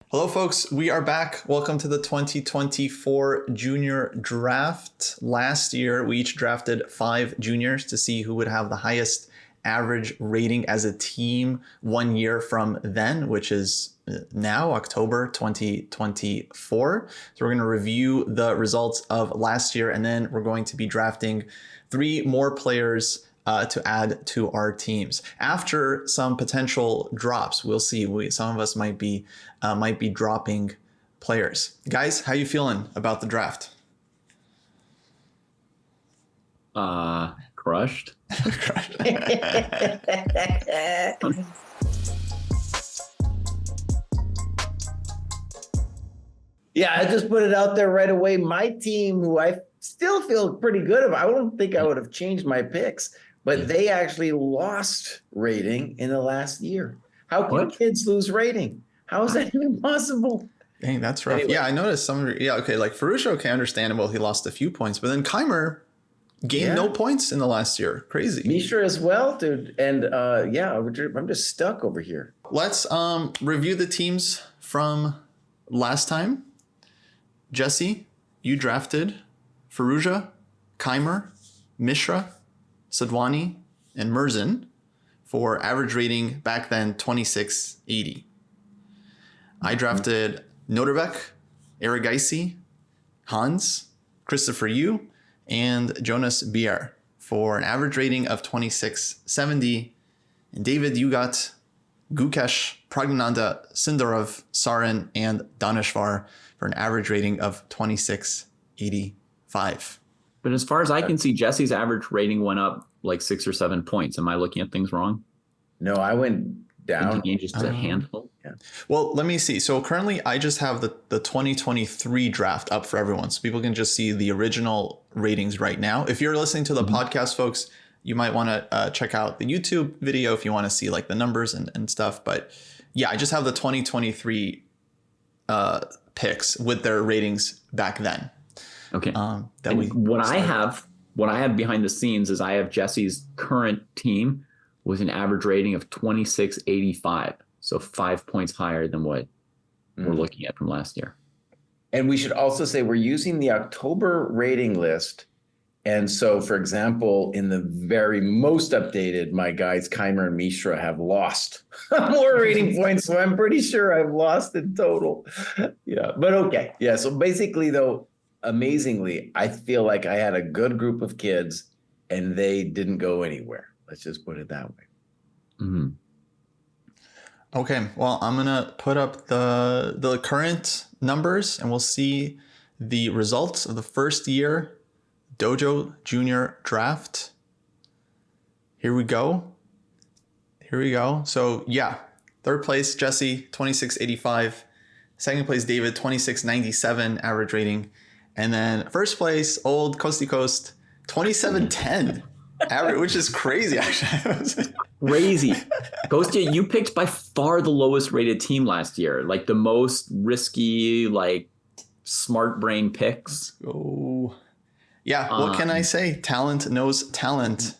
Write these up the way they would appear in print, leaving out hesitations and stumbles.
Hello, folks. We are back. Welcome to the 2024 Junior Draft. Last year, we each drafted 5 juniors to see who would have the highest average rating as a team 1 year from then, which is now October 2024. So we're going to review the results of last year, and then we're going to be drafting 3 more players to add to our teams. After some potential drops, we'll see. Some of us might be dropping players. Guys, how you feeling about the draft? Crushed. Yeah, I just put it out there right away. My team, who I still feel pretty good about, I don't think I would have changed my picks, but they actually lost rating in the last year. How can kids lose rating? How is that even possible? Dang, that's rough. Anyway. Yeah, I noticed some. Yeah, okay, like Ferruccio, okay, understandable. He lost a few points, but then Keimer gained no points in the last year. Crazy. Mishra as well, dude. And I'm just stuck over here. Let's review the teams from last time. Jesse, you drafted Ferruccio, Keimer, Mishra, Sadwani, and Murzin for average rating back then 2680. I drafted Noterbeck, Erigaisi, Hans, Christopher Yu, and Jonas Bier for an average rating of 2670. And David, you got Gukesh, Pragnananda, Sindarov, Sarin, and Daneshvar for an average rating of 2685. But as far as I can see, Jesse's average rating went up like 6 or 7 points. Am I looking at things wrong? No, I went down. Just a handful. Yeah. Well, let me see. So currently I just have the 2023 draft up for everyone. So people can just see the original ratings right now. If you're listening to the podcast, folks, you might want to check out the YouTube video if you want to see like the numbers and stuff. But yeah, I just have the 2023 picks with their ratings back then. Okay. What I have behind the scenes is I have Jesse's current team with an average rating of 2685. So 5 points higher than what we're looking at from last year. And we should also say we're using the October rating list. And so, for example, in the very most updated, my guys, Keimer and Mishra, have lost more rating points. So I'm pretty sure I've lost in total. Yeah, but okay. Yeah, so basically, though, amazingly, I feel like I had a good group of kids and they didn't go anywhere. Let's just put it that way. Mm-hmm. Okay, well, I'm going to put up the current numbers and we'll see the results of the first year Dojo Junior Draft. Here we go. So yeah, third place, Jesse, 2685. Second place, David, 2697 average rating. And then first place, old Coasty Coast, 2710 average, which is crazy, actually. Crazy. Kostya, you picked by far the lowest rated team last year, like the most risky, like smart brain picks. Let's go. Yeah, what can I say? Talent knows talent.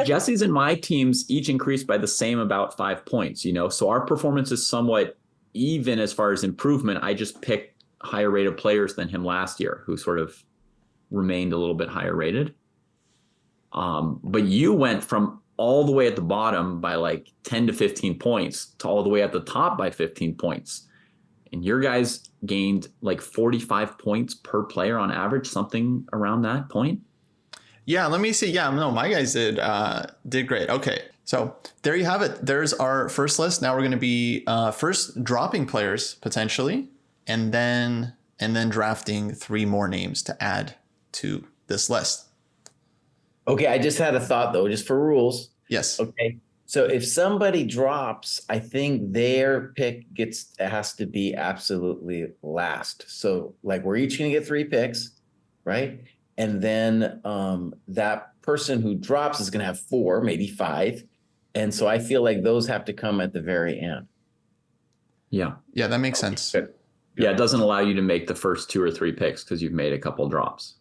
Jesse's and my teams each increased by the same about 5 points, so our performance is somewhat even as far as improvement. I just picked higher rated players than him last year who sort of remained a little bit higher rated. But you went from all the way at the bottom by like 10 to 15 points to all the way at the top by 15 points. And your guys gained like 45 points per player on average, something around that point. Yeah, let me see. Yeah, no, my guys did great. Okay, so there you have it. There's our first list. Now we're going to be first dropping players potentially, and then drafting 3 more names to add to this list. Okay, I just had a thought though, just for rules. Yes. Okay. So if somebody drops, I think their pick has to be absolutely last. So like we're each going to get 3 picks, right? And then that person who drops is going to have 4, maybe 5. And so I feel like those have to come at the very end. Yeah. Yeah, that makes sense. Yeah, it doesn't allow you to make the first 2 or 3 picks because you've made a couple drops.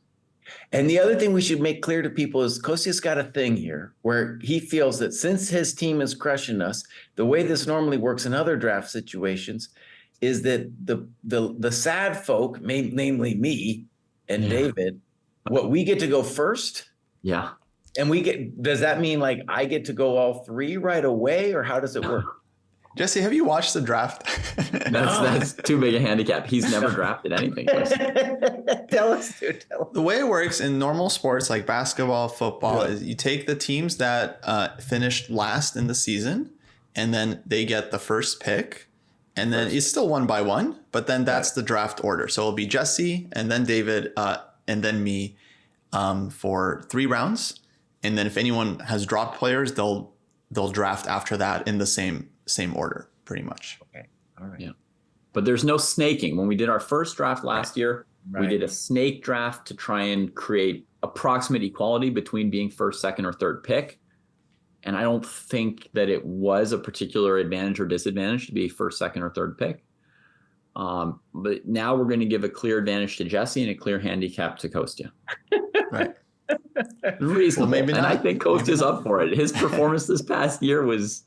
And the other thing we should make clear to people is Kostya's got a thing here where he feels that since his team is crushing us, the way this normally works in other draft situations is that the sad folk, namely me and David, what we get to go first. Yeah. And does that mean like I get to go all three right away, or how does it work? Jesse, have you watched the draft? That's too big a handicap. He's never drafted anything. Tell us, dude. The way it works in normal sports like basketball, football, is you take the teams that finished last in the season, and then they get the first pick, and then it's still 1 by 1, but then that's the draft order. So it'll be Jesse, and then David, and then me for 3 rounds. And then if anyone has dropped players, they'll draft after that in the same order, pretty much. Okay. All right. Yeah. But there's no snaking. When we did our first draft last year, we did a snake draft to try and create approximate equality between being first, second, or third pick. And I don't think that it was a particular advantage or disadvantage to be first, second, or third pick. But now we're going to give a clear advantage to Jesse and a clear handicap to Kostya. Right. Reasonable. Well, maybe not. And I think Kostya's up for it. His performance this past year was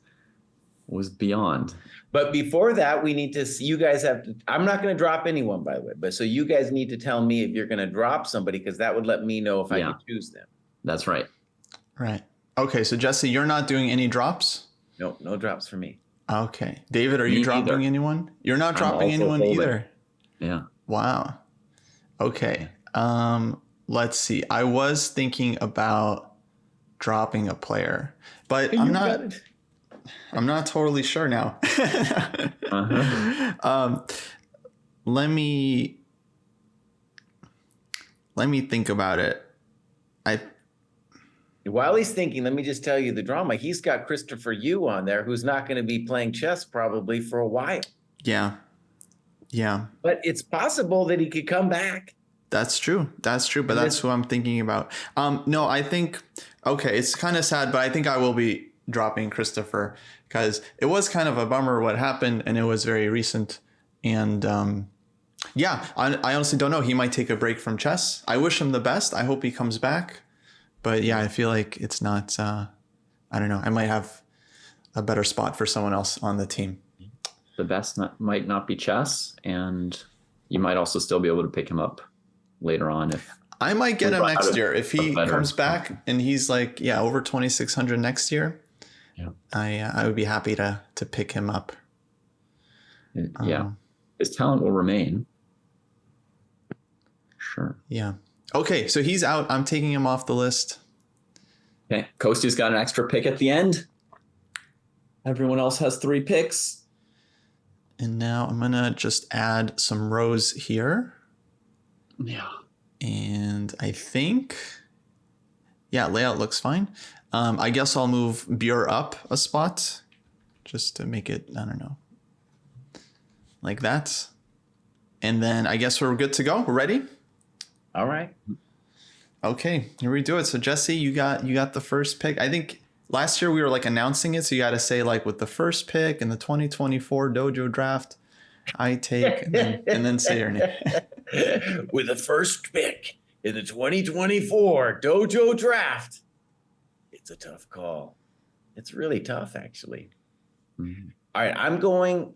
beyond. But before that, we need to see, you guys have to, I'm not going to drop anyone, by the way, but so you guys need to tell me if you're going to drop somebody, because that would let me know if I can choose them. That's right. Right. Okay. So Jesse, you're not doing any drops? No drops for me. Okay. David, are you dropping either. anyone? You're not dropping anyone either. Yeah. Wow. Okay. Let's see. I was thinking about dropping a player, but I'm not totally sure now. Let me think about it. While he's thinking, let me just tell you the drama. He's got Christopher Yu on there, who's not going to be playing chess probably for a while. Yeah. But it's possible that he could come back. That's true. But that's who I'm thinking about. No, I think, okay, it's kind of sad, but I think I will be dropping Christopher because it was kind of a bummer what happened, and it was very recent. And I honestly don't know. He might take a break from chess. I wish him the best. I hope he comes back. But yeah, I feel like it's not, I don't know. I might have a better spot for someone else on the team. The best might not be chess, and you might also still be able to pick him up later on. If I might get him next year if he comes back and he's like, over 2,600 next year. Yeah, I would be happy to pick him up. Yeah, his talent will remain. Sure. Yeah. Okay, so he's out. I'm taking him off the list. Okay, Kostya's got an extra pick at the end. Everyone else has 3 picks. And now I'm gonna just add some rows here. Yeah. And I think, layout looks fine. I guess I'll move Buer up a spot just to make it, I don't know, like that. And then I guess we're good to go. We're ready? All right. Okay, here we do it. So Jesse, you got the first pick. I think last year we were like announcing it, so you got to say like with the first pick in the 2024 Dojo draft, I take, and then say your name. With the first pick in the 2024 Dojo draft. It's a tough call. It's really tough, actually. Mm-hmm. All right, I'm going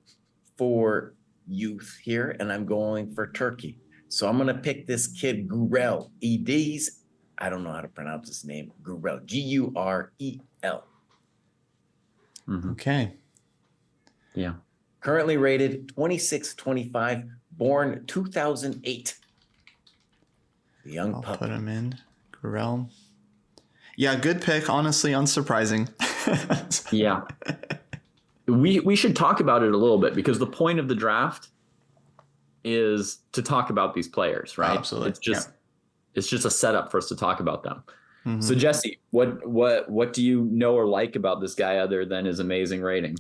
for youth here, and I'm going for Turkey. So I'm going to pick this kid, Gurel. I don't know how to pronounce his name. Gurel. Gurel. Mm-hmm. Okay. Yeah. Currently rated 2625, born 2008. The young I'll pup. put him in. Gurel. Yeah, good pick. Honestly, unsurprising. Yeah. We should talk about it a little bit, because the point of the draft is to talk about these players, right? Absolutely. It's just a setup for us to talk about them. Mm-hmm. So Jesse, what do you know or like about this guy other than his amazing rating?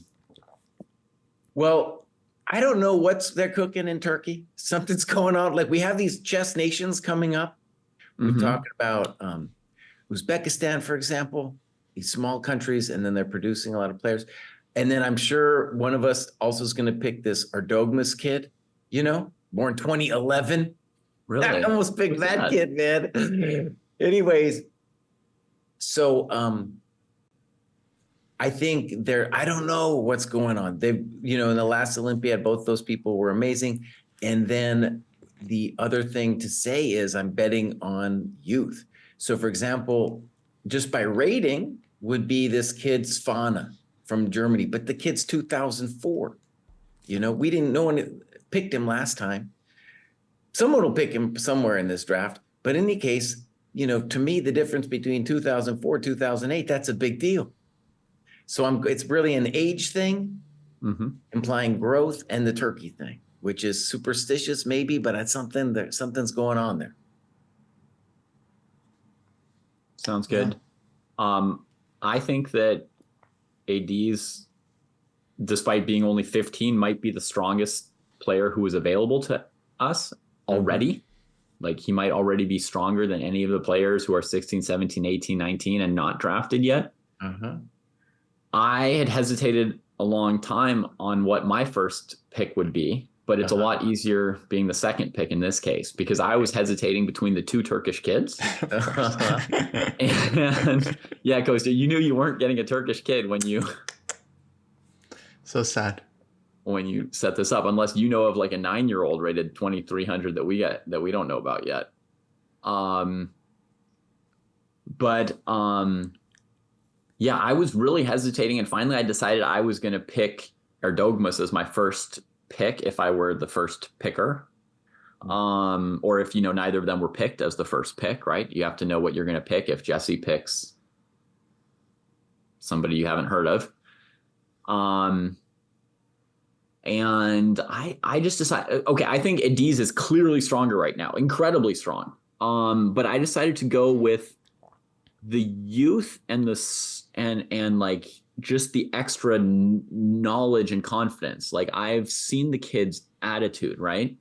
Well, I don't know what they're cooking in Turkey. Something's going on. Like, we have these chess nations coming up. We're talking about Uzbekistan, for example, these small countries, and then they're producing a lot of players. And then I'm sure one of us also is going to pick this Erdogmas kid, born 2011. Really? I almost picked that kid, man. Anyways, so I think I don't know what's going on. They, in the last Olympiad, both those people were amazing. And then the other thing to say is I'm betting on youth. So for example, just by rating would be this kid Svana from Germany, but the kid's 2004. We didn't, no one picked him last time. Someone will pick him somewhere in this draft. But in any case, to me, the difference between 2004, 2008, that's a big deal. So it's really an age thing, implying growth, and the turkey thing, which is superstitious maybe, but it's something's going on there. Sounds good. Yeah. I think that AD's, despite being only 15, might be the strongest player who is available to us already. Like he might already be stronger than any of the players who are 16, 17, 18, 19 and not drafted yet. I had hesitated a long time on what my first pick would be, but it's a lot easier being the second pick in this case because I was hesitating between the two Turkish kids. And yeah, Kostya, you knew you weren't getting a Turkish kid when you so sad when you set this up, unless you know of like a 9-year-old rated 2,300 that we don't know about yet. Yeah, I was really hesitating, and finally I decided I was going to pick Erdogmus as my first pick if I were the first picker. Or if, neither of them were picked as the first pick, right? You have to know what you're going to pick if Jesse picks somebody you haven't heard of. And I just decided, okay, I think Adiz is clearly stronger right now, incredibly strong. But I decided to go with the youth and and like just the extra knowledge and confidence. Like I've seen the kid's attitude, right?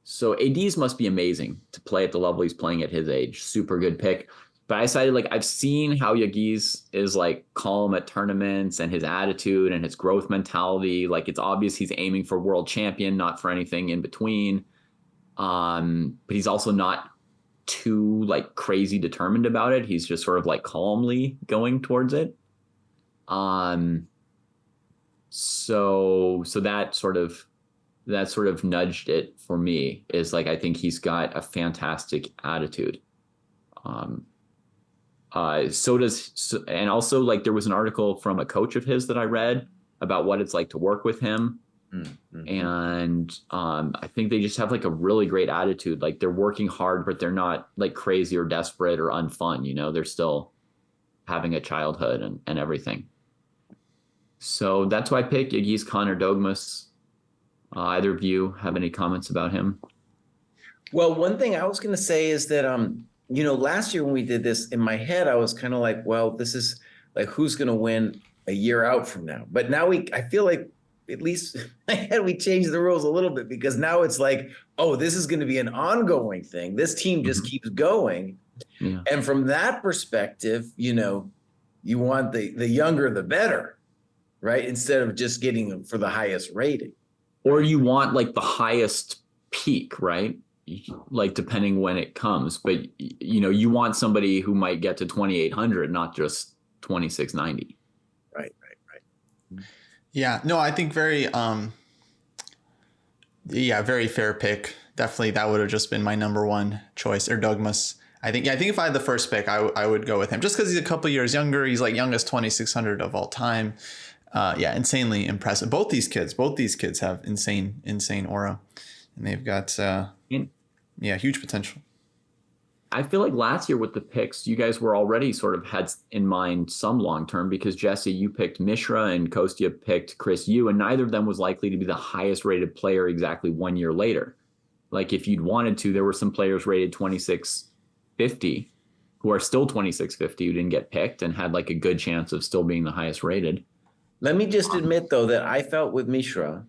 So ADs must be amazing to play at the level he's playing at his age. Super good pick. But I decided, like, I've seen how Yagiz is like calm at tournaments and his attitude and his growth mentality. Like it's obvious he's aiming for world champion, not for anything in between. But he's also not too like crazy determined about it. He's just sort of like calmly going towards it. So that sort of nudged it for me, is like I think he's got a fantastic attitude. And also like there was an article from a coach of his that I read about what it's like to work with him. And I think they just have like a really great attitude. Like they're working hard, but they're not like crazy or desperate or unfun. They're still having a childhood and everything. So that's why I picked Yagiz Khan Erdogmus. Either of you have any comments about him? Well, one thing I was going to say is that, last year when we did this, in my head, I was kind of like, well, this is like, who's going to win a year out from now? But now I feel like, at least in my head, we changed the rules a little bit, because now it's like, oh, this is going to be an ongoing thing. This team just keeps going. Yeah. And from that perspective, you want the younger, the better, right? Instead of just getting them for the highest rating. Or you want like the highest peak, right? Like depending when it comes, but you want somebody who might get to 2,800, not just 2,690. Right. Yeah, no, I think very fair pick. Definitely that would have just been my number one choice, Erdogmus. I think if I had the first pick, I would go with him, just because he's a couple years younger. He's like youngest 2,600 of all time. Insanely impressive. Both these kids have insane aura, and they've got huge potential. I feel like last year with the picks, you guys were already sort of had in mind some long-term, because Jesse, you picked Mishra and Kostya picked Chris Yu, and neither of them was likely to be the highest rated player exactly 1 year later. Like if you'd wanted to, there were some players rated 2,650 who are still 2,650 who didn't get picked and had like a good chance of still being the highest rated. Let me just admit, though, that I felt with Mishra,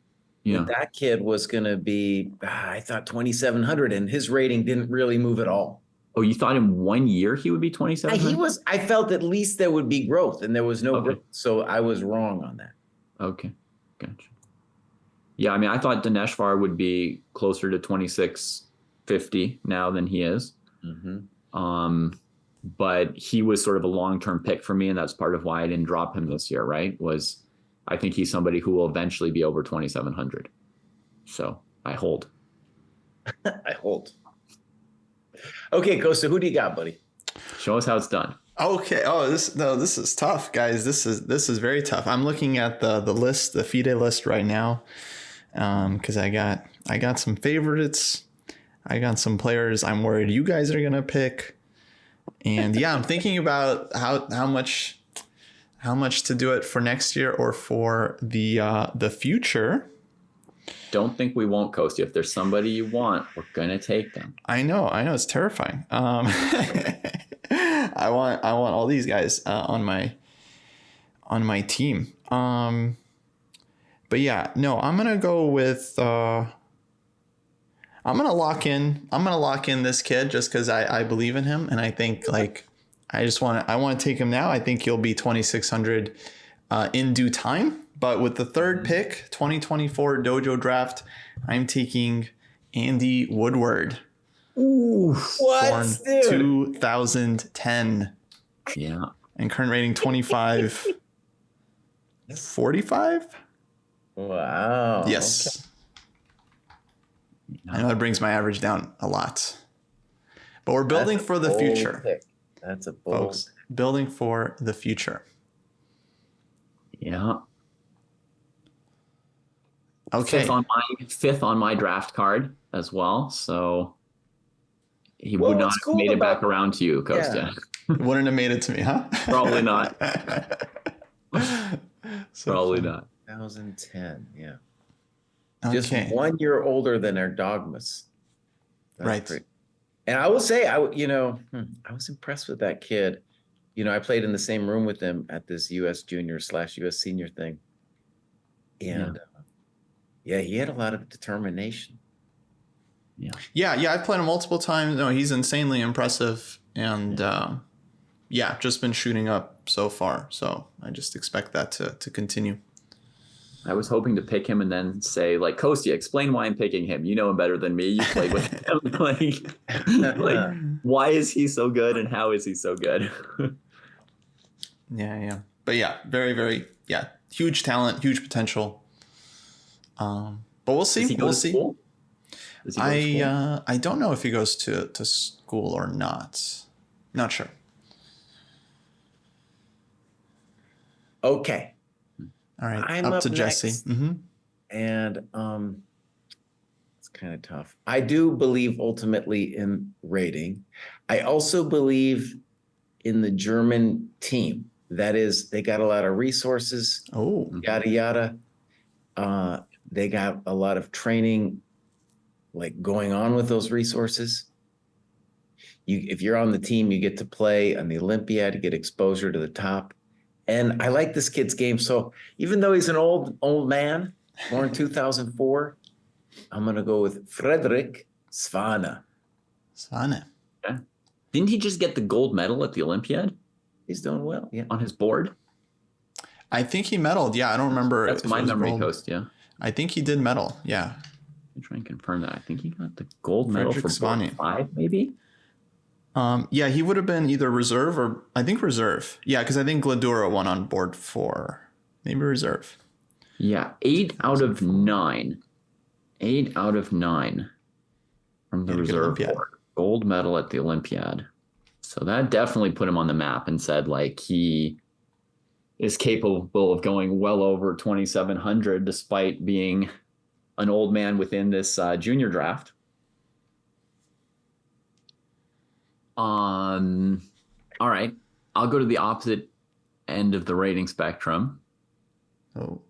that kid was going to be, I thought 2,700, and his rating didn't really move at all. Oh, you thought in 1 year he would be 2,700? I felt at least there would be growth, and there was no growth. So I was wrong on that. Okay. Gotcha. Yeah, I mean, I thought Dineshvar would be closer to 2,600 50 now than he is. Mm-hmm. But he was sort of a long-term pick for me, and that's part of why I didn't drop him this year, right? Was I think he's somebody who will eventually be over 2,700. So I hold. I hold. Okay, Kostya, who do you got, buddy? Show us how it's done. Okay. Oh, this is tough, guys. This is very tough. I'm looking at the list, the FIDE list right now, because I got some favorites. I got some players I'm worried you guys are gonna pick, and yeah, I'm thinking about how much to do it for next year or for the future. Don't think we won't, Kostya. If there's somebody you want, we're gonna take them. I know, it's terrifying. I want all these guys on my team. But yeah, no, I'm gonna go with. I'm gonna lock in this kid just because I believe in him, and I think like I want to take him now. I think he'll be 2,600 in due time. But with the third pick, 2024 Dojo draft, I'm taking Andy Woodward. Ooh, what? 2010. Yeah. And current rating 2545. Wow. Yes. Okay. I know that brings my average down a lot. But we're building for the future. Pick. That's a bold folks. Building for the future. Yeah. Okay. Fifth on my draft card as well. So he Well, would not what's have cool made it about- back around to you, Kostya. Wouldn't have made it to me, huh? Probably not. So Probably fun. not. 2010. Yeah. Okay. Just 1 year older than our dogmas. That's Right. great. And I will say, I was impressed with that kid. I played in the same room with him at this U.S. junior / U.S. senior thing. And yeah, he had a lot of determination. Yeah, I've played him multiple times. No, he's insanely impressive, and just been shooting up so far. So I just expect that to continue. I was hoping to pick him and then say, like, Kostya, explain why I'm picking him. You know him better than me. You played with him. like, why is he so good and how is he so good? Yeah. But yeah, very, very, huge talent, huge potential. But we'll see. Does he go We'll to see. school? Does he go to school? I don't know if he goes to school or not. Not sure. Okay. All right, I'm up up to Jesse. next. Mm-hmm. And it's kind of tough. I do believe ultimately in rating. I also believe in the German team. That is, they got a lot of resources, Oh, yada, yada. They got a lot of training like going on with those resources. If you're on the team, you get to play on the Olympiad, you get exposure to the top. And I like this kid's game. So even though he's an old man, born 2004, I'm going to go with Frederick Svane. Svane. Didn't he just get the gold medal at the Olympiad He's doing well. Yeah. on his board? I think he medaled. Yeah, I don't remember. That's if my it was memory, gold. Kostya. I think he did medal. Yeah. I'm trying to confirm that. I think he got the gold medal Frederick for board Svane. 5, maybe? Yeah, he would have been either reserve or I think reserve. Yeah, because I think Gladura won on board 4. Maybe reserve. Yeah, 8 out of 9. 8 out of 9 from the Yeah, good reserve Olympiad. board. Gold medal at the Olympiad. So that definitely put him on the map and said, like, he is capable of going well over 2,700 despite being an old man within this junior draft. All right. I'll go to the opposite end of the rating spectrum. Oh,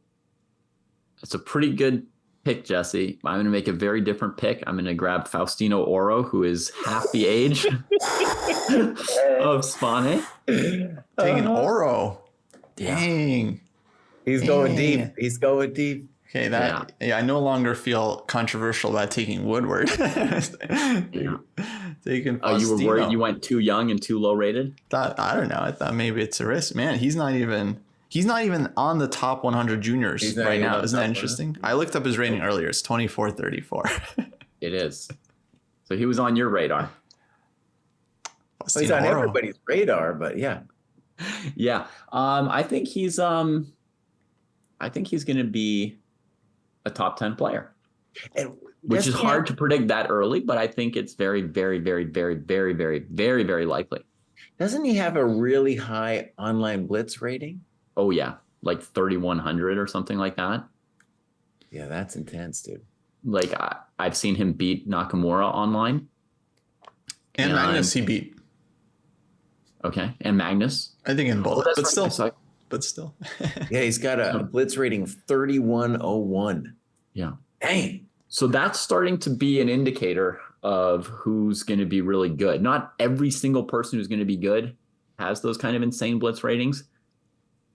It's a pretty good pick, Jesse. I'm going to make a very different pick. I'm going to grab Faustino Oro, who is half the age of Svane. taking Oro. Dang. He's going Yeah. deep. He's going deep. Okay, I no longer feel controversial about taking Woodward. Yeah. Taking Oh, you were Faustino. worried you went too young and too low rated? I don't know. I thought maybe it's a risk. Man, he's not even on the top 100 juniors He's not right even now. on Isn't that top interesting? I looked up his rating earlier. It's 2434. It is. So So he was on your radar. Well, he's on everybody's radar, but yeah. Yeah. I think he's going to be a top 10 player. And which is hard to predict that early, but I think it's very, very, very, very, very, very, very, very likely. Doesn't he have a really high online blitz rating? Oh, yeah. Like 3,100 or something like that. Yeah, that's intense, dude. Like I've seen him beat Nakamura online. And Magnus he beat. Okay. And Magnus. I think in both, but right. still. But still. Yeah, he's got a blitz rating of 3,101. Yeah. Dang. So that's starting to be an indicator of who's going to be really good. Not every single person who's going to be good has those kind of insane blitz ratings,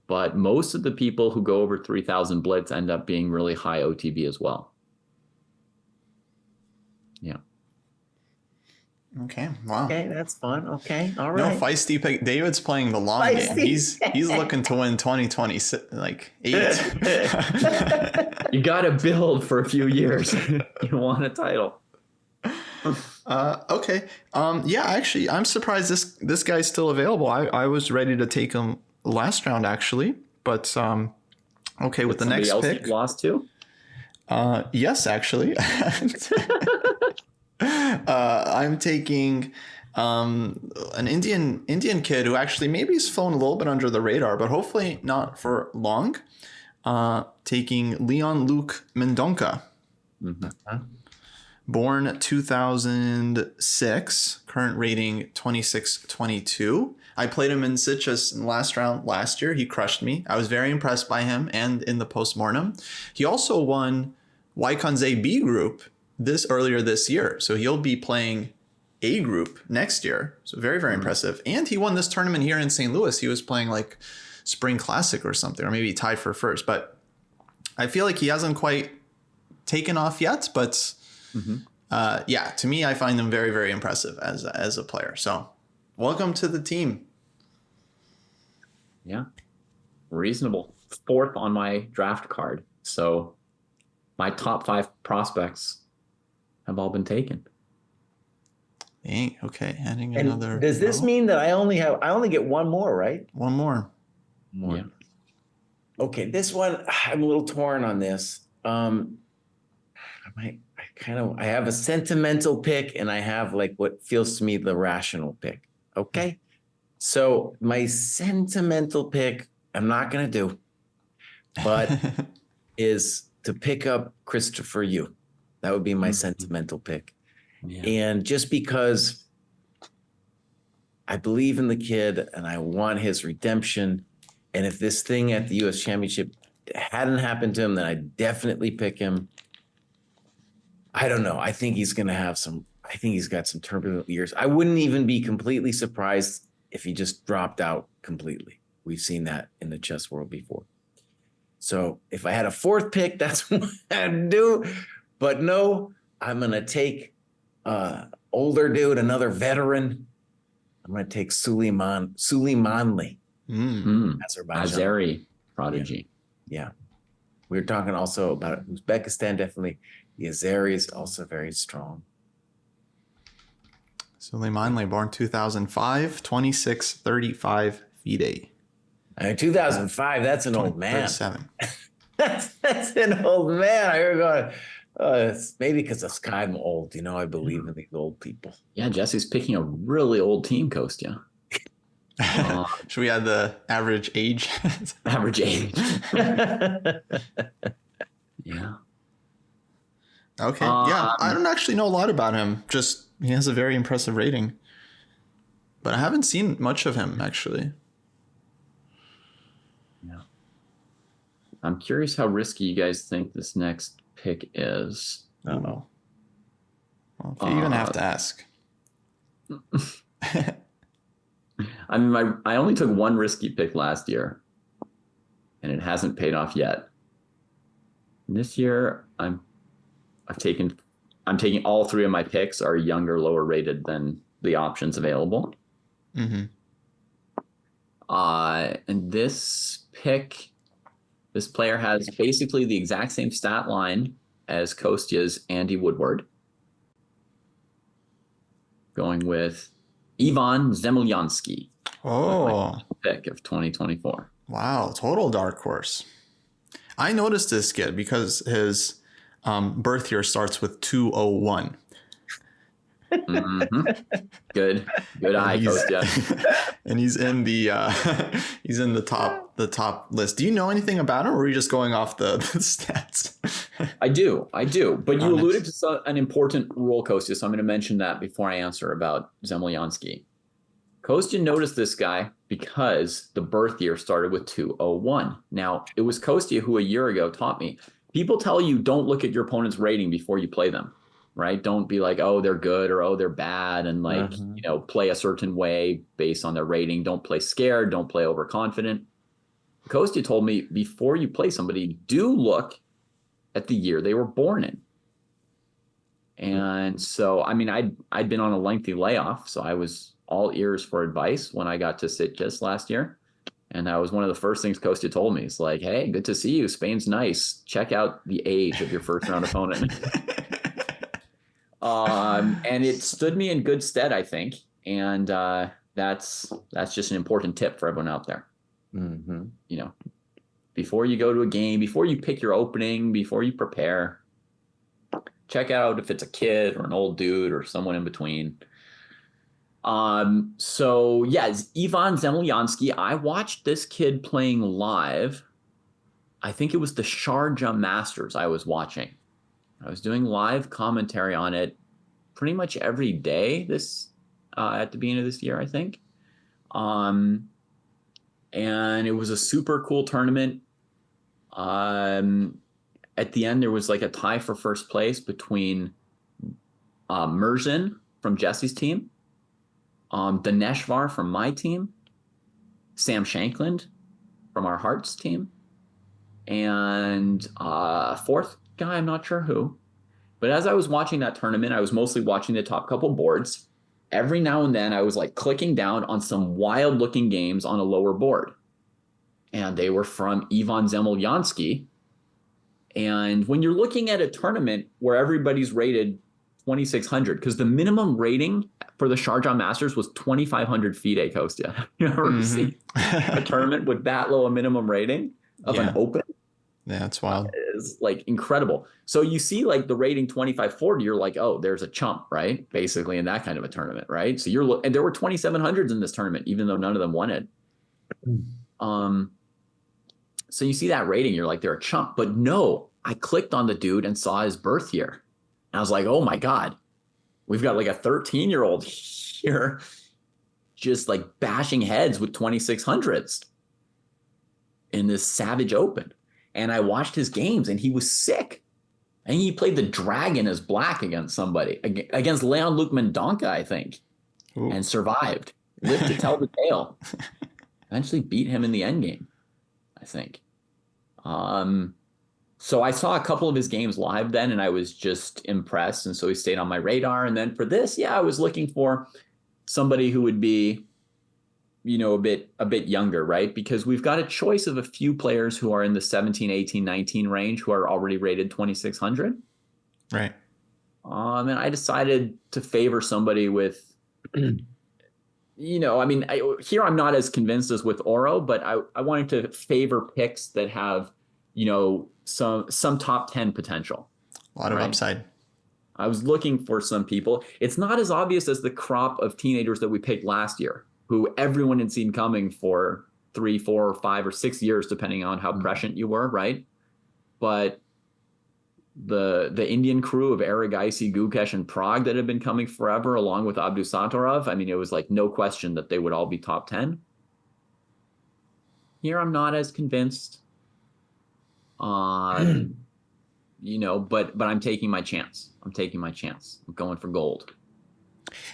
but most of the people who go over 3,000 blitz end up being really high OTB as well. Yeah. Okay. Wow. Okay, that's fun. Okay. All right. No feisty pick. David's playing the long game. He's looking to win 2020 like 8. You got to build for a few years. You want a title. Okay. Yeah, actually, I'm surprised this guy's still available. I was ready to take him last round actually, but okay, with the next pick. Lost to? Yes, actually. I'm taking an Indian kid who actually maybe is flown a little bit under the radar, but hopefully not for long. Taking Leon Luke Mendonca. Mm-hmm. Born 2006, current rating 2622. I played him in Sitges in the last round last year. He crushed me. I was very impressed by him and in the postmortem. He also won Wyconze B group earlier this year. So he'll be playing A group next year. So very, very impressive. And he won this tournament here in St. Louis. He was playing like Spring Classic or something, or maybe tied for first. But I feel like he hasn't quite taken off yet. But yeah, to me, I find him very, very impressive as a player. So welcome to the team. Yeah. Reasonable. 4th on my draft card. So my top 5 prospects have all been taken. Dang, okay, adding And another. does this mean that I only get one more, right? One more? Yeah. Okay, this one I'm a little torn on this. I have a sentimental pick and I have like what feels to me the rational pick. Okay. So my sentimental pick, I'm not gonna do, but is to pick up Christopher Yu. That would be my sentimental pick. Yeah. And just because I believe in the kid and I want his redemption. And if this thing at the US Championship hadn't happened to him, then I'd definitely pick him. I don't know. I think he's got some turbulent years. I wouldn't even be completely surprised if he just dropped out completely. We've seen that in the chess world before. So if I had a 4th pick, that's what I'd do. But no, I'm going to take older dude, another veteran. I'm going to take Suleimanli. Azerbaijan. Azeri prodigy. Yeah. We were talking also about Uzbekistan, definitely. The Azeri is also very strong. Suleimanli, born 2005, 2635 FIDE. 2005, that's an old man. 37. That's an old man. I heard going, it's maybe because I'm old. I believe in these old people. Yeah, Jesse's picking a really old team, Kostya. Should we add the average age? Average age. Yeah. Okay. Yeah. I don't actually know a lot about him. Just he has a very impressive rating. But I haven't seen much of him, actually. Yeah. I'm curious how risky you guys think this next pick is. Uh-oh. Well, you're going to have to ask. I mean, I only took one risky pick last year, and it hasn't paid off yet. This year, I'm taking all 3 of my picks are younger, lower rated than the options available. Mm-hmm. And this player has basically the exact same stat line as Kostya's Andy Woodward. going with Ivan Zemlyansky. Oh, Pick of 2024. Wow, total dark horse. I noticed this kid because his birth year starts with 201. Mm-hmm. Good eye, Kostya. And he's in the top list. Do you know anything about him, or are you just going off the stats? I do. But you alluded to an important rule, Kostya, so I'm going to mention that before I answer about Zemlyansky. Kostya noticed this guy because the birth year started with 201. Now, it was Kostya who a year ago taught me. People tell you don't look at your opponent's rating before you play them, right? Don't be like, oh, they're good or oh, they're bad, and like, play a certain way based on their rating. Don't play scared. Don't play overconfident. Kostya told me before you play somebody, do look at the year they were born in. And so, I mean, I'd been on a lengthy layoff, so I was all ears for advice when I got to sit just last year. And that was one of the first things Kostya told me. It's like, hey, good to see you. Spain's nice. Check out the age of your first round opponent. And it stood me in good stead, I think. And that's just an important tip for everyone out there. Mm-hmm. Before you go to a game, before you pick your opening, before you prepare, check out if it's a kid or an old dude or someone in between. So yeah, Ivan Zemlyansky. I watched this kid playing live. I think it was the Sharjah Masters I was watching. I was doing live commentary on it pretty much every day at the beginning of this year, I think. And it was a super cool tournament. At the end, there was like a tie for first place between Merzin from Jesse's team, Dineshvar from my team, Sam Shankland from our Hearts team, and fourth guy, I'm not sure who. But as I was watching that tournament, I was mostly watching the top couple boards. Every now and then I was like clicking down on some wild looking games on a lower board. And they were from Ivan Zemlyansky. And when you're looking at a tournament where everybody's rated 2,600, because the minimum rating for the Sharjah Masters was 2,500 FIDE, Kostya. You ever seen a tournament with that low a minimum rating of an open? Yeah, that's wild. It's like incredible. So you see like the rating 2,540, you're like, oh, there's a chump, right? Basically in that kind of a tournament, right? So and there were 2,700s in this tournament, even though none of them won it. So you see that rating, you're like, they're a chump. But no, I clicked on the dude and saw his birth year. And I was like, oh my God, we've got like a 13-year-old here just like bashing heads with 2,600s in this Savage Open. And I watched his games and he was sick. And he played the dragon as black against somebody, against Leon-Luc Mendonca, I think. Ooh. And survived. Lived to tell the tale. Eventually beat him in the endgame, I think. So I saw a couple of his games live then, and I was just impressed. And so he stayed on my radar. And then for this, I was looking for somebody who would be, a bit younger, right? Because we've got a choice of a few players who are in the 17, 18, 19 range who are already rated 2,600. Right. And I decided to favor somebody with, here I'm not as convinced as with Oro, but I wanted to favor picks that have, some top 10 potential. A lot of upside. I was looking for some people. It's not as obvious as the crop of teenagers that we picked last year, who everyone had seen coming for 3, 4, 5, or 6 years, depending on how prescient you were, right? But the Indian crew of Erigaisi, Gukesh, and Prague that had been coming forever, along with Abdusattorov, it was like no question that they would all be top 10. Here I'm not as convinced. But I'm taking my chance. I'm going for gold.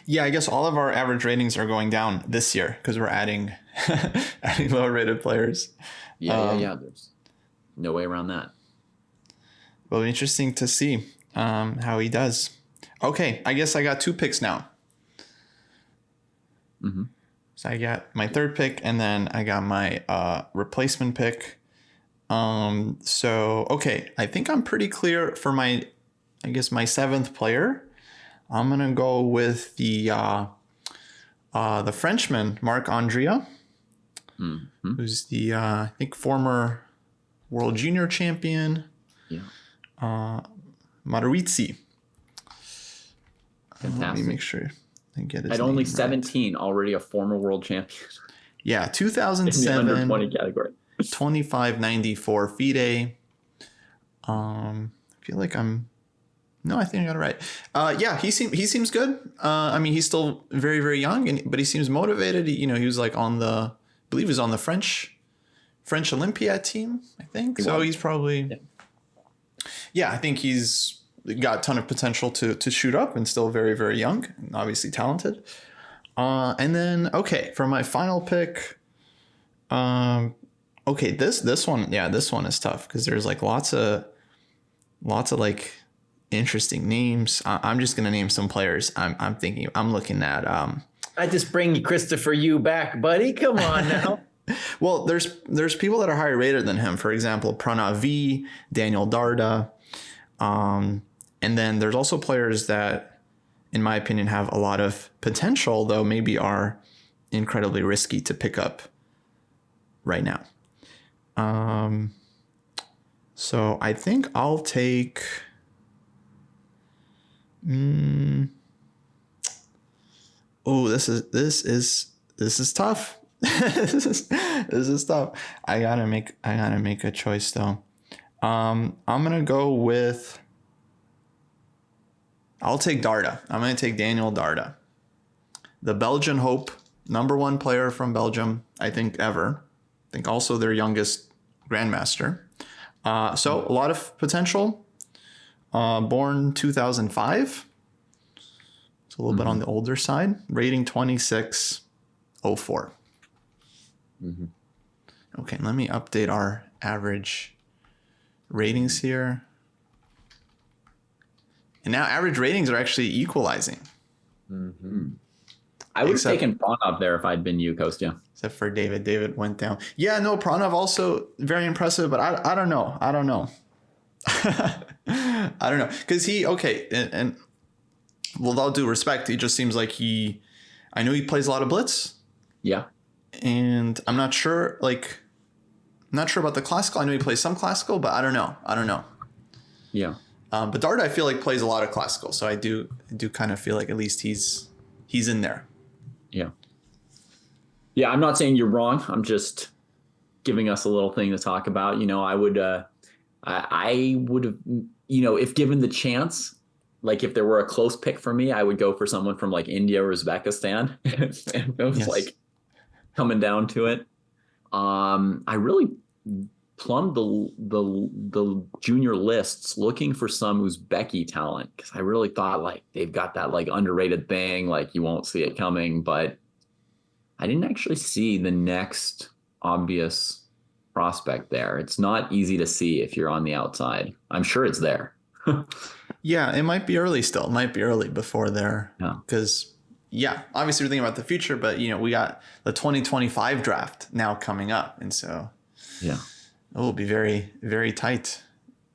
Yeah, I guess all of our average ratings are going down this year because we're adding lower rated players. Yeah. There's no way around that. Well, interesting to see how he does. Okay, I guess I got 2 picks now. Mm-hmm. So I got my 3rd pick, and then I got my replacement pick. I think I'm pretty clear for my 7th player. I'm gonna go with the Frenchman Marc Andrea, who's the I think former World Junior champion. Yeah. Maruizzi. Fantastic. Let me make sure I get his At name only right. 17, already a former world champion. Yeah, In the 2007. under 20 category. 2594 FIDE. I feel like I think I got it right. Yeah, he seems good. I mean, he's still very, very young, but he seems motivated. He was like I believe he was on the French Olympiad team, I think. So he's probably, yeah, I think he's got a ton of potential to shoot up and still very, very young and obviously talented. And then, okay, for my final pick, okay, this one is tough because there's like lots of like interesting names. I'm just gonna name some players. I'm looking at. I just bring Christopher Yu back, buddy. Come on now. Well, there's people that are higher rated than him. For example, Pranav V, Daniel Darda, and then there's also players that, in my opinion, have a lot of potential, though maybe are incredibly risky to pick up right now. So I think I'll take. Oh, this is tough. this is tough. I gotta make a choice though. I'm gonna go with. I'll take Darda. I'm gonna take Daniel Darda, the Belgian hope, number one player from Belgium, I think ever. I think also their youngest grandmaster. So a lot of potential. Born 2005. It's a little bit on the older side. Rating 2604. Okay, let me update our average ratings here. And now average ratings are actually equalizing. I would have taken Pranav there if I'd been you, Kostya. Except for David. David went down. Yeah, no, Pranav also very impressive, but I don't know. I don't know. I don't know. Because and with all due respect, he just seems like I know he plays a lot of blitz. Yeah. And I'm not sure about the classical. I know he plays some classical, but I don't know. Yeah. But Darda, I feel like plays a lot of classical. So I do kind of feel like at least he's in there. Yeah. Yeah, I'm not saying you're wrong. I'm just giving us a little thing to talk about. I would have, if given the chance, like if there were a close pick for me, I would go for someone from like India or Uzbekistan. It was like coming down to it. I really plumbed the junior lists looking for some Uzbeki talent because I really thought like they've got that like underrated thing, like you won't see it coming, but I didn't actually see the next obvious prospect there. It's not easy to see if you're on the outside. I'm sure it's there. Yeah, it might be early still. It might be early before there. Because, obviously we're thinking about the future, but, we got the 2025 draft now coming up. And so it will be very, very tight.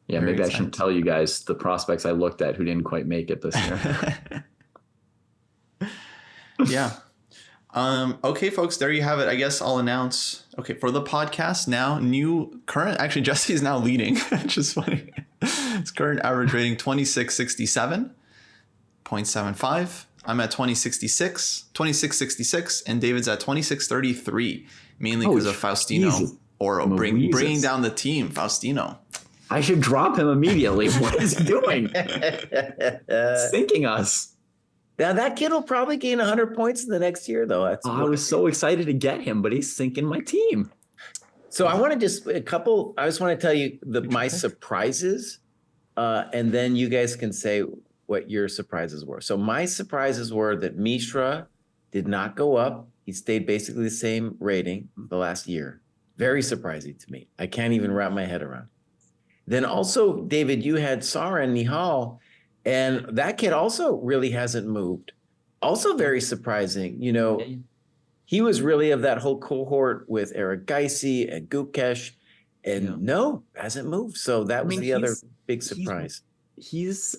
Yeah, maybe I shouldn't tell you guys the prospects I looked at who didn't quite make it this year. Yeah. Okay, folks, there you have it. I guess I'll announce, for the podcast now, actually Jesse's now leading, which is funny. His current average rating, 2667.75. I'm at 2666, and David's at 2633, mainly because of Faustino Oro, bringing down the team, Faustino. I should drop him immediately. What is he doing? Sinking us. Now that kid will probably gain 100 points in the next year, though. I was so excited to get him, but he's sinking my team. So I want to just I just want to tell you my surprises, and then you guys can say what your surprises were. So my surprises were that Mishra did not go up. He stayed basically the same rating the last year. Very surprising to me. I can't even wrap my head around. Then also, David, you had Sarin Nihal, and that kid also really hasn't moved. Also very surprising. He was really of that whole cohort with Eric Geisy and Gukesh, and hasn't moved. So that was the other big surprise. He's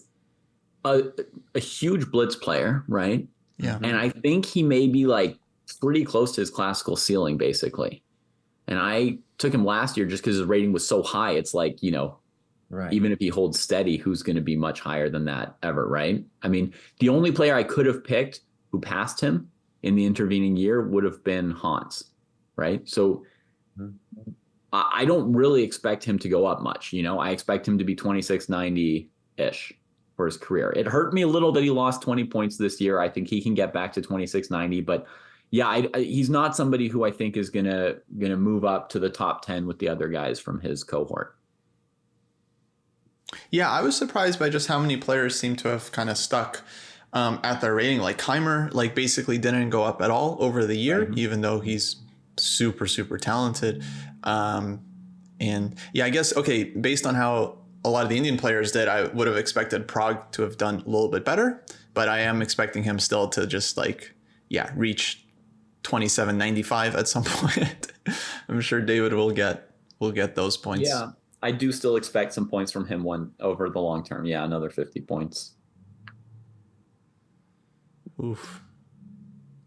a huge blitz player, right? Yeah. And I think he may be like pretty close to his classical ceiling, basically. And I took him last year just because his rating was so high. It's like, Right. even if he holds steady, who's going to be much higher than that ever, right? I mean, the only player I could have picked who passed him in the intervening year would have been Hans, right? So I don't really expect him to go up much. I expect him to be 2690-ish for his career. It hurt me a little that he lost 20 points this year. I think he can get back to 2690, but yeah, he's not somebody who I think is gonna move up to the top 10 with the other guys from his cohort. Yeah, I was surprised by just how many players seem to have kind of stuck at their rating. Like Keimer, like basically didn't go up at all over the year, even though he's super, super talented. And yeah, I guess, okay, based on how a lot of the Indian players did, I would have expected Prague to have done a little bit better, but I am expecting him still to just reach 2795 at some point. I'm sure David will get those points. Yeah, I do still expect some points from him over the long term. Yeah, another 50 points. Oof.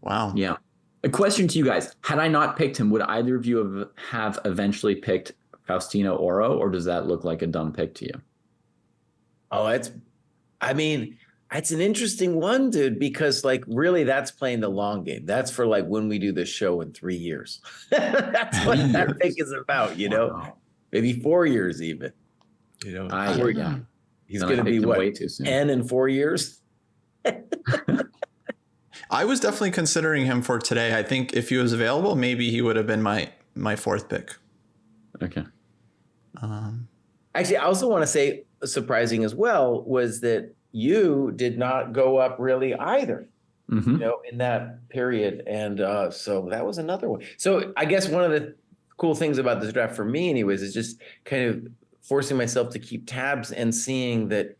Wow. Yeah. A question to you guys. Had I not picked him, would either of you have eventually picked Faustino Oro, or does that look like a dumb pick to you? Oh, it's an interesting one, dude, because really that's playing the long game. That's for when we do this show in 3 years. That's what that pick is about, Wow. maybe 4 years even, Yeah. He's going to be what, way too soon. N in 4 years? I was definitely considering him for today. I think if he was available, maybe he would have been my fourth pick. Okay. Actually, I also want to say surprising as well was that you did not go up really either, in that period. And so that was another one. So I guess one of the cool things about this draft for me anyways is just kind of forcing myself to keep tabs and seeing that,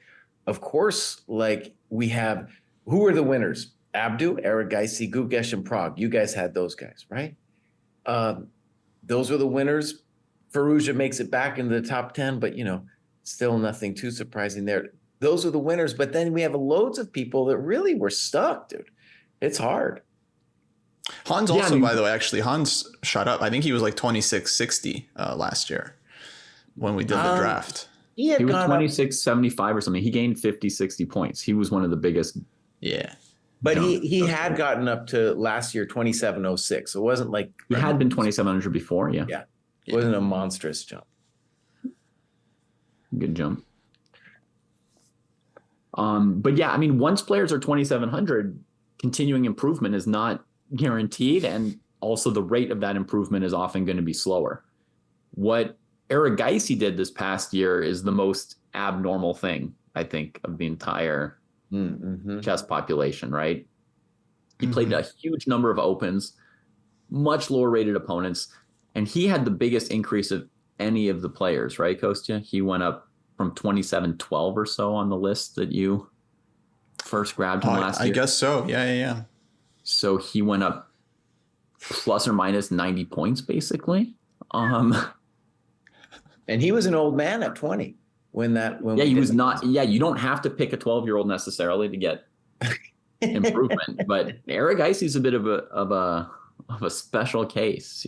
of course, we have, who are the winners? Abdu, Eric Geisy, Gugesh, and Prague. You guys had those guys, right? Those were the winners. Firouzja makes it back into the top 10, but still nothing too surprising there. Those are the winners, but then we have loads of people that really were stuck, dude. It's hard. Hans also, by the way, actually, Hans shot up. I think he was like 2660 last year when we did the draft. He was 2675 or something. He gained 50, 60 points. He was one of the biggest. Yeah. But he had gotten up to last year 2706. So it wasn't like he had been 2700 before. Yeah. Yeah. It wasn't a monstrous jump. Good jump. But yeah, I mean, once players are 2700, continuing improvement is not guaranteed. And also the rate of that improvement is often going to be slower. What Eric Geisy did this past year is the most abnormal thing, I think, of the entire chess population, right? He played a huge number of opens, much lower rated opponents, and he had the biggest increase of any of the players, right, Kostya? He went up from 2712 or so on the list that you first grabbed him last year. I guess so. Yeah. So he went up plus or minus 90 points, basically. And he was an old man at 20 when he was not. Yeah, you don't have to pick a 12-year-old necessarily to get improvement, but Eric Geisy's a bit of a special case,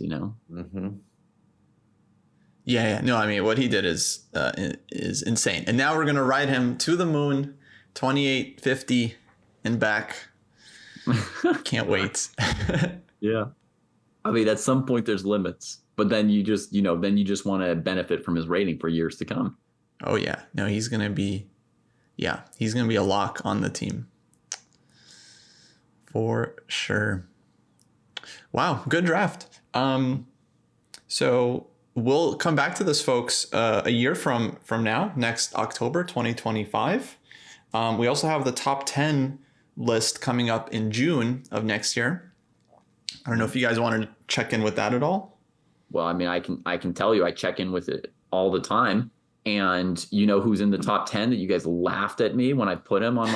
Yeah. No, I mean, what he did is insane. And now we're going to ride him to the moon, 2850 and back. Can't wait. Yeah. I mean, at some point there's limits, but then you just want to benefit from his rating for years to come. Oh yeah. No, he's going to be a lock on the team. For sure. Wow. Good draft. So we'll come back to this, folks, a year from now, next October 2025. We also have the top 10 list coming up in June of next year. I don't know if you guys wanted to check in with that at all. Well, I mean, I can tell you I check in with it all the time. And you know who's in the top 10 that you guys laughed at me when I put him on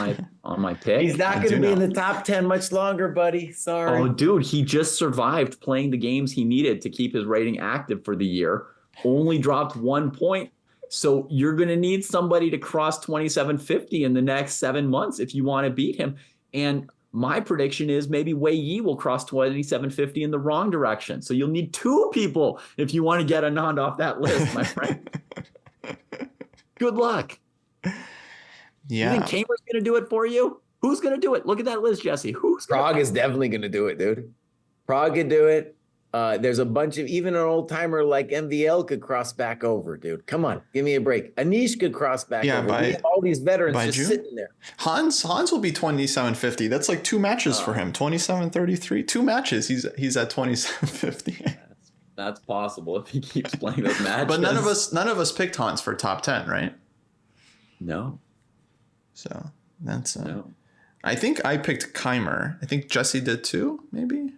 my pick? He's not going to be in the top 10 much longer, buddy. Sorry. Oh, dude, he just survived playing the games he needed to keep his rating active for the year. Only dropped 1 point. So you're going to need somebody to cross 2750 in the next 7 months if you want to beat him. And my prediction is maybe Wei Yi will cross 2750 in the wrong direction. So you'll need 2 people if you want to get Anand off that list, my friend. Good luck. Yeah. You think Kamer's going to do it for you? Who's going to do it? Look at that list, Jesse. Prague is definitely going to do it, dude. Prague could do it. There's a bunch of, even an old timer like MVL could cross back over, dude. Come on, give me a break. Anish could cross back over. We have all these veterans just June? sitting there. Hans will be 2750. That's like 2 matches for him. 2733. 2 matches. He's at 2750. That's possible if he keeps playing those matches. But none of us picked Hans for top 10, right? No. So that's No. I think I picked Keimer. I think Jesse did too, maybe.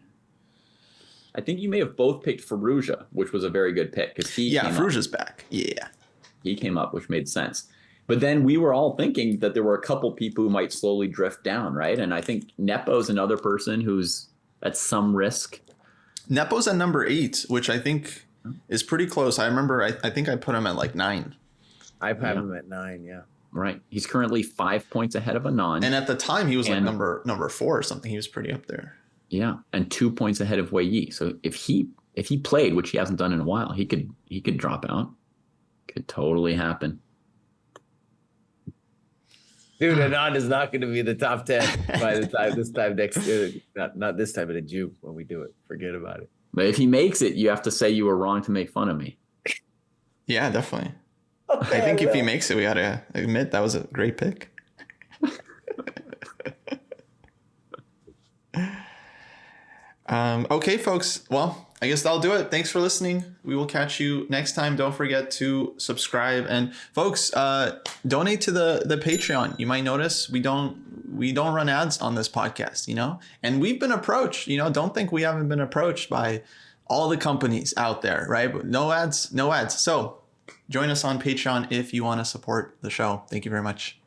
I think you may have both picked Firouzja, which was a very good pick because Firouzja's back. Yeah, he came up, which made sense. But then we were all thinking that there were a couple people who might slowly drift down, right? And I think Nepo's another person who's at some risk. Nepo's at number 8, which I think is pretty close. I remember. I think I put him at like 9. I've had him at 9. Yeah. Right. He's currently 5 points ahead of Anand. And at the time, he was like number 4 or something. He was pretty up there. Yeah, and 2 points ahead of Wei Yi. So if he played, which he hasn't done in a while, he could drop out. Could totally happen. Dude, Anand is not going to be the top 10 by the time not this time, but in June when we do it. Forget about it. But if he makes it, you have to say you were wrong to make fun of me. Yeah, definitely. Okay, I think if he makes it, we got to admit that was a great pick. Okay, folks. Well, I guess that'll do it. Thanks for listening. We will catch you next time. Don't forget to subscribe. And folks, donate to the Patreon. You might notice we don't run ads on this podcast, and we've been approached, don't think we haven't been approached by all the companies out there, right? But no ads. So join us on Patreon if you want to support the show. Thank you very much.